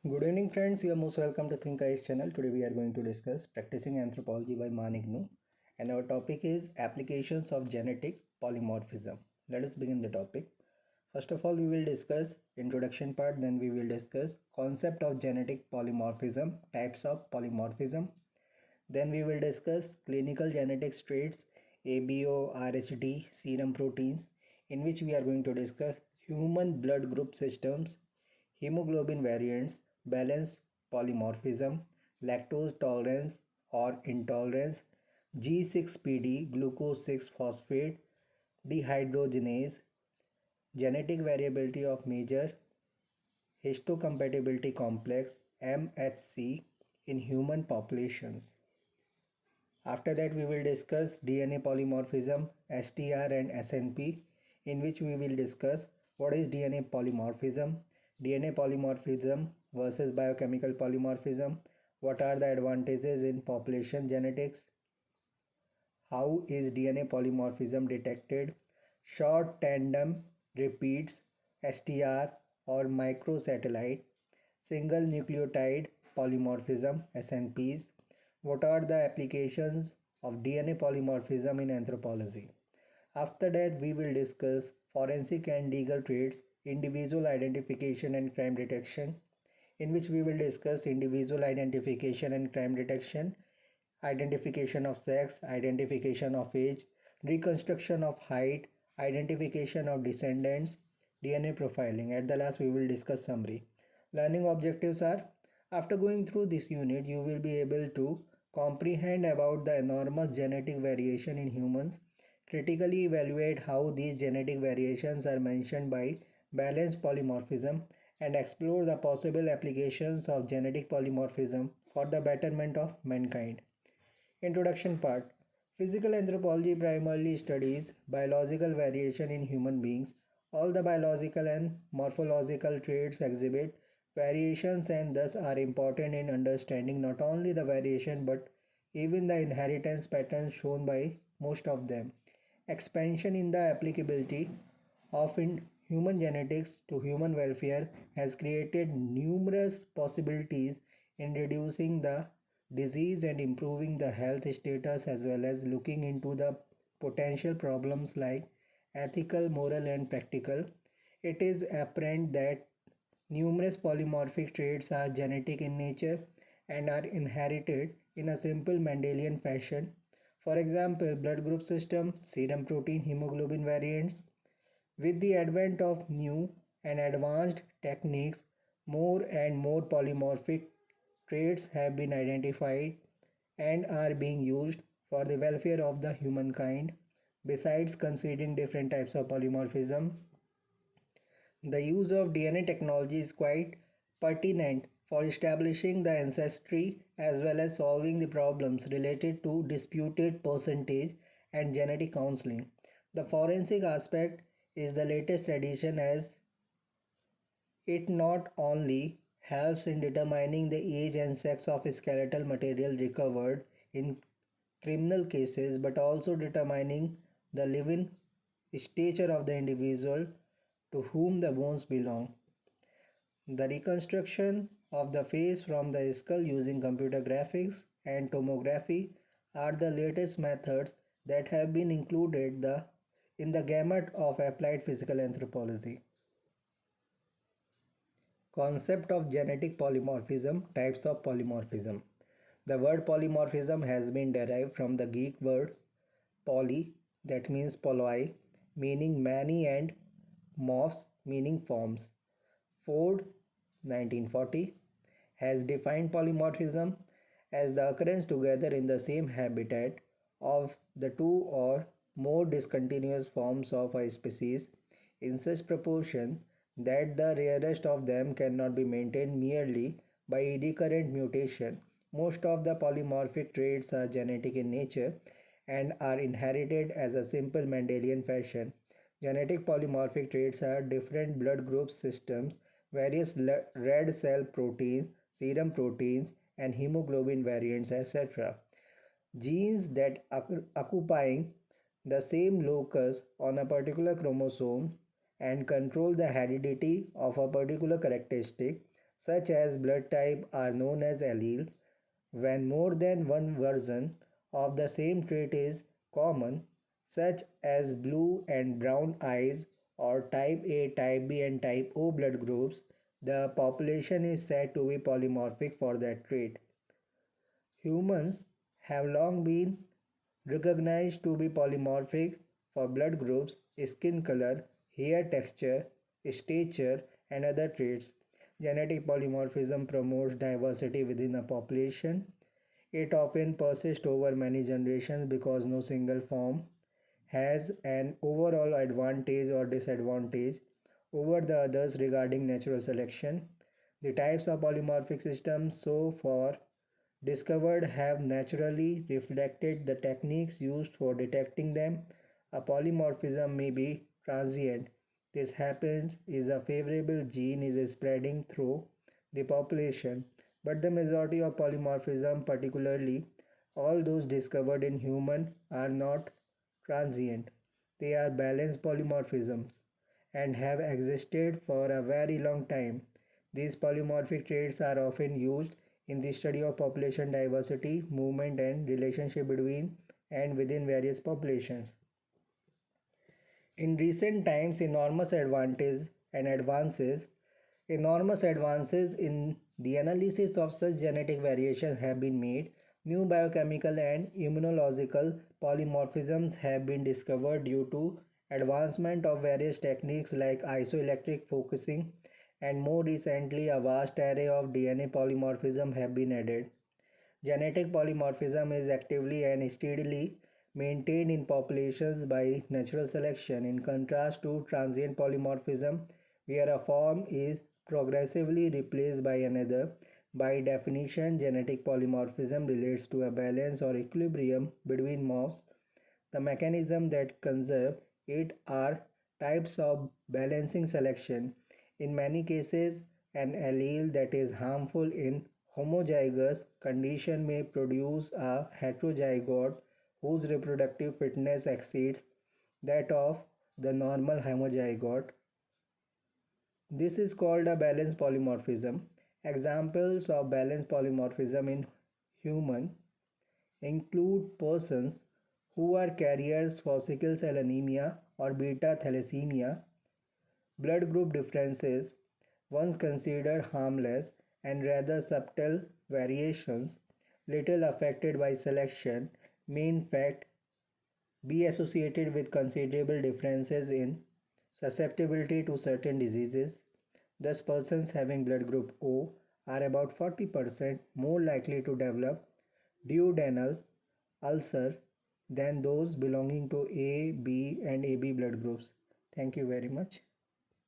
Good evening, friends. You are most welcome to Think Ice channel. Today we are going to discuss Practicing Anthropology by MAAN IGNOU, and our topic is Applications of Genetic Polymorphism. Let us begin the topic. First of all, we will discuss introduction part. Then we will discuss concept of genetic polymorphism, types of polymorphism. Then we will discuss clinical genetics traits, ABO, RHD, serum proteins, in which we are going to discuss human blood group systems, hemoglobin variants, balance polymorphism, lactose tolerance or intolerance, G6PD, glucose 6 phosphate, dehydrogenase, genetic variability of major histocompatibility complex MHC in human populations. After that, we will discuss DNA polymorphism, STR and SNP, in which we will discuss what is DNA polymorphism versus biochemical polymorphism, what are the advantages in population genetics, how is DNA polymorphism detected, short tandem repeats, STR or microsatellite, single nucleotide polymorphism, SNPs, what are the applications of DNA polymorphism in anthropology. After that, we will discuss forensic and legal traits, individual identification and crime detection, in which we will discuss individual identification and crime detection, identification of sex, identification of age, reconstruction of height, identification of descendants, DNA profiling. At the last, we will discuss summary. Learning objectives are, after going through this unit, you will be able to comprehend about the enormous genetic variation in humans, critically evaluate how these genetic variations are mentioned by balanced polymorphism, and explore the possible applications of genetic polymorphism for the betterment of mankind. Introduction part. Physical anthropology primarily studies biological variation in human beings. All the biological and morphological traits exhibit variations and thus are important in understanding not only the variation but even the inheritance patterns shown by most of them. Expansion in the applicability of human genetics to human welfare has created numerous possibilities in reducing the disease and improving the health status, as well as looking into the potential problems like ethical, moral, and practical. It is apparent that numerous polymorphic traits are genetic in nature and are inherited in a simple Mendelian fashion. For example, blood group system, serum protein, hemoglobin variants. With the advent of new and advanced techniques, more and more polymorphic traits have been identified and are being used for the welfare of the humankind. Besides considering different types of polymorphism, the use of DNA technology is quite pertinent for establishing the ancestry as well as solving the problems related to disputed percentage and genetic counseling. The forensic aspect is the latest addition, as it not only helps in determining the age and sex of skeletal material recovered in criminal cases but also determining the living stature of the individual to whom the bones belong. The reconstruction of the face from the skull using computer graphics and tomography are the latest methods that have been included in the gamut of applied physical anthropology. Concept of genetic polymorphism, types of polymorphism. The word polymorphism has been derived from the Greek word poly, that means polloi, meaning many, and morphs, meaning forms. Ford, 1940, has defined polymorphism as the occurrence together in the same habitat of the two or more discontinuous forms of a species in such proportion that the rarest of them cannot be maintained merely by recurrent mutation. Most of the polymorphic traits are genetic in nature and are inherited as a simple Mendelian fashion. Genetic polymorphic traits are different blood group systems, various red cell proteins, serum proteins, and hemoglobin variants, etc. Genes that occupying the same locus on a particular chromosome and control the heredity of a particular characteristic, such as blood type, are known as alleles. When more than one version of the same trait is common, such as blue and brown eyes or type A, type B, and type O blood groups, the population is said to be polymorphic for that trait. Humans have long been recognized to be polymorphic for blood groups, skin color, hair texture, stature, and other traits. Genetic polymorphism promotes diversity within a population. It often persists over many generations because no single form has an overall advantage or disadvantage over the others regarding natural selection. The types of polymorphic systems so far discovered have naturally reflected the techniques used for detecting them. A polymorphism may be transient. This happens if a favorable gene is spreading through the population, but the majority of polymorphism, particularly all those discovered in human, are not transient. They are balanced polymorphisms and have existed for a very long time. These polymorphic traits are often used in the study of population diversity, movement, and relationship between and within various populations. In recent times, enormous advances in the analysis of such genetic variations have been made. New biochemical and immunological polymorphisms have been discovered due to advancement of various techniques like isoelectric focusing, and more recently a vast array of DNA polymorphism have been added. Genetic polymorphism is actively and steadily maintained in populations by natural selection, in contrast to transient polymorphism, where a form is progressively replaced by another. By definition, genetic polymorphism relates to a balance or equilibrium between morphs. The mechanism that conserve it are types of balancing selection. In many cases, an allele that is harmful in homozygous condition may produce a heterozygote whose reproductive fitness exceeds that of the normal homozygote. This is called a balanced polymorphism. Examples of balanced polymorphism in human include persons who are carriers for sickle cell anemia or beta thalassemia. Blood group differences, once considered harmless and rather subtle variations, little affected by selection, may in fact be associated with considerable differences in susceptibility to certain diseases. Thus, persons having blood group O are about 40% more likely to develop duodenal ulcer than those belonging to A, B, and AB blood groups. Thank you very much.